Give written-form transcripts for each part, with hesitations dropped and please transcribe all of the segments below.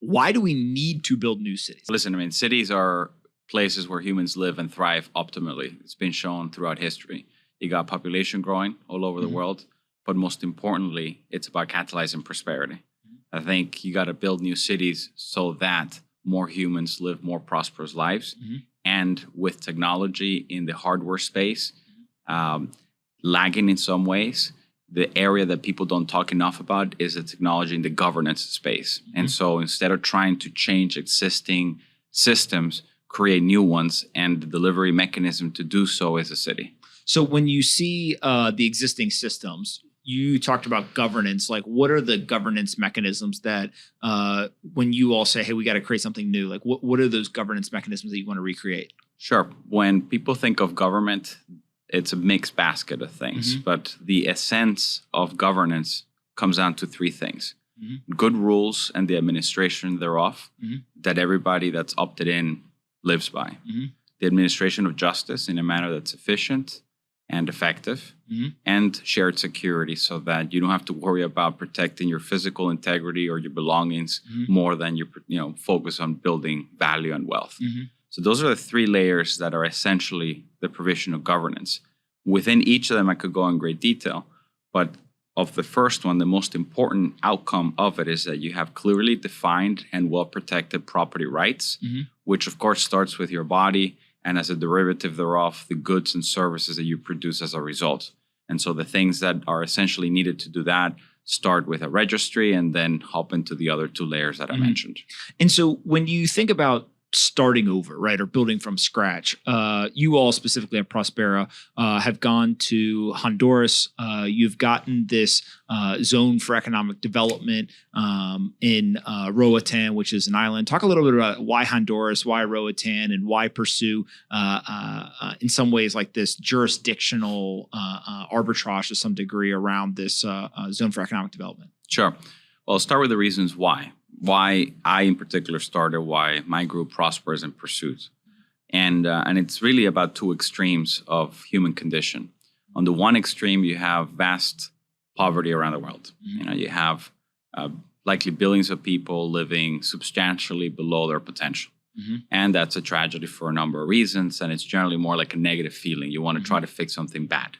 Why do we need to build new cities? Listen, I mean, cities are places where humans live and thrive optimally. It's been shown throughout history. You got population growing all over the world, but most importantly, it's about catalyzing prosperity. I think you got to build new cities so that more humans live more prosperous lives. And with technology in the hardware space, lagging in some ways, the area that people don't talk enough about is the technology in the governance space. And so instead of trying to change existing systems, create new ones, and the delivery mechanism to do so is a city. So when you see the existing systems, you talked about governance. Like, what are the governance mechanisms that when you all say, hey, we got to create something new, like what are those governance mechanisms that you want to recreate? Sure. When people think of government, it's a mixed basket of things, but the essence of governance comes down to three things. Good rules and the administration thereof that everybody that's opted in lives by. The administration of justice in a manner that's efficient and effective, and shared security so that you don't have to worry about protecting your physical integrity or your belongings more than you focus on building value and wealth. So those are the three layers that are essentially the provision of governance. Within each of them, I could go in great detail, but of the first one, the most important outcome of it is that you have clearly defined and well-protected property rights, which of course starts with your body, and as a derivative thereof, the goods and services that you produce as a result. And so the things that are essentially needed to do that start with a registry and then hop into the other two layers that I mentioned. And so when you think about starting over, right, or building from scratch, you all specifically at Prospera have gone to Honduras. You've gotten this zone for economic development in Roatan, which is an island. Talk a little bit about why Honduras, why Roatan, and why pursue, in some ways, like this jurisdictional arbitrage to some degree around this zone for economic development. Sure. Well, I'll start with the reasons why I in particular started, why my group prospers in pursuit. And it's really about two extremes of human condition. On the one extreme, you have vast poverty around the world. You have likely billions of people living substantially below their potential. And that's a tragedy for a number of reasons. And it's generally more like a negative feeling. You want to try to fix something bad.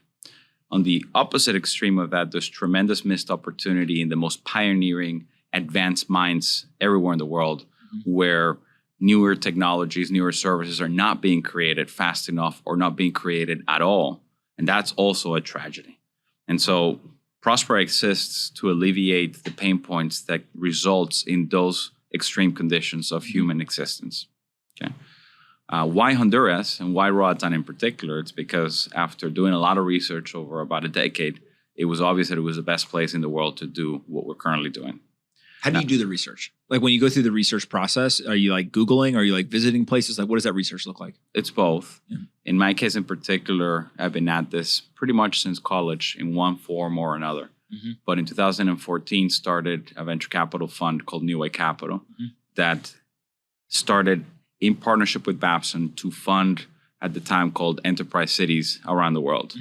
On the opposite extreme of that, there's tremendous missed opportunity in the most pioneering advanced minds everywhere in the world, where newer technologies, newer services are not being created fast enough or not being created at all. And that's also a tragedy. And so Prospera exists to alleviate the pain points that results in those extreme conditions of human existence. Okay. Why Honduras and why Roatan in particular? It's because after doing a lot of research over about a decade, it was obvious that it was the best place in the world to do what we're currently doing. How do you do the research? Like when you go through the research process, are you like Googling? Are you like visiting places? Like what does that research look like? It's both. In my case in particular, I've been at this pretty much since college in one form or another. But in 2014, started a venture capital fund called New Way Capital that started in partnership with Babson to fund at the time called enterprise cities around the world.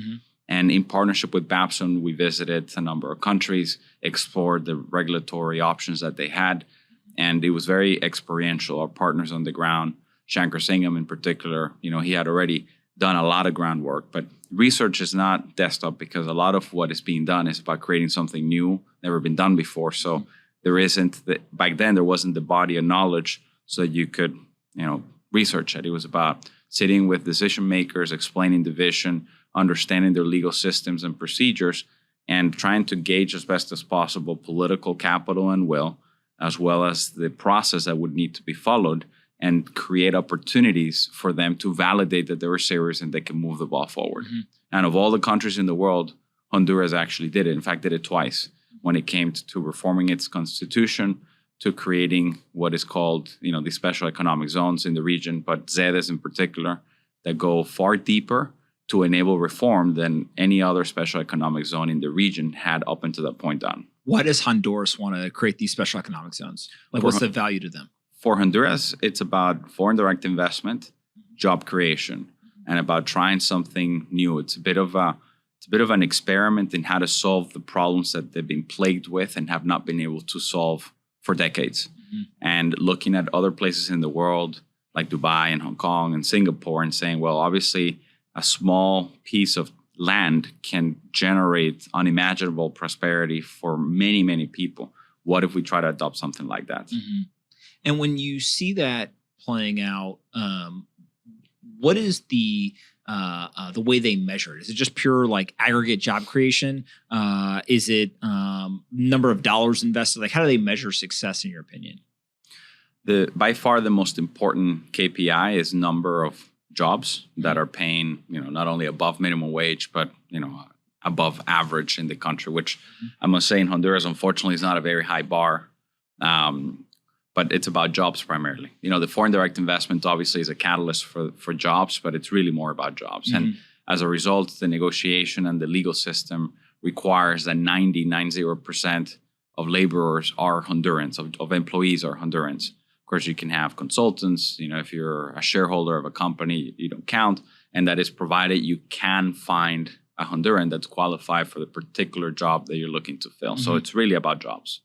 And in partnership with Babson, we visited a number of countries, explored the regulatory options that they had, and it was very experiential. Our partners on the ground, Shankar Singham in particular, he had already done a lot of groundwork, but research is not desktop because a lot of what is being done is about creating something new, never been done before. So back then there wasn't the body of knowledge so that you could, research it. It was about sitting with decision makers, explaining the vision, understanding their legal systems and procedures, and trying to gauge as best as possible political capital and will, as well as the process that would need to be followed, and create opportunities for them to validate that they were serious and they can move the ball forward. And of all the countries in the world, Honduras actually did it. In fact, did it twice when it came to reforming its constitution, to creating what is called, the special economic zones in the region, but ZEDEs in particular, that go far deeper to enable reform than any other special economic zone in the region had up until that point done. Why does Honduras want to create these special economic zones? Like, what's the value to them? For Honduras, it's about foreign direct investment, job creation, and about trying something new. It's a bit of an experiment in how to solve the problems that they've been plagued with and have not been able to solve for decades. and looking at other places in the world like Dubai and Hong Kong and Singapore and saying, well, obviously a small piece of land can generate unimaginable prosperity for many, many people. What if we try to adopt something like that? And when you see that playing out, what is the way they measure it? Is it just pure like aggregate job creation? Is it number of dollars invested? Like, how do they measure success in your opinion? By far the most important KPI is number of jobs that are paying, not only above minimum wage, but above average in the country, which I must say in Honduras, unfortunately, is not a very high bar. But it's about jobs primarily. The foreign direct investment obviously is a catalyst for jobs, but it's really more about jobs. And as a result, the negotiation and the legal system requires that 90% of laborers are Hondurans, of employees are Hondurans. Of course, you can have consultants. If you're a shareholder of a company, you don't count. And that is provided you can find a Honduran that's qualified for the particular job that you're looking to fill. So it's really about jobs.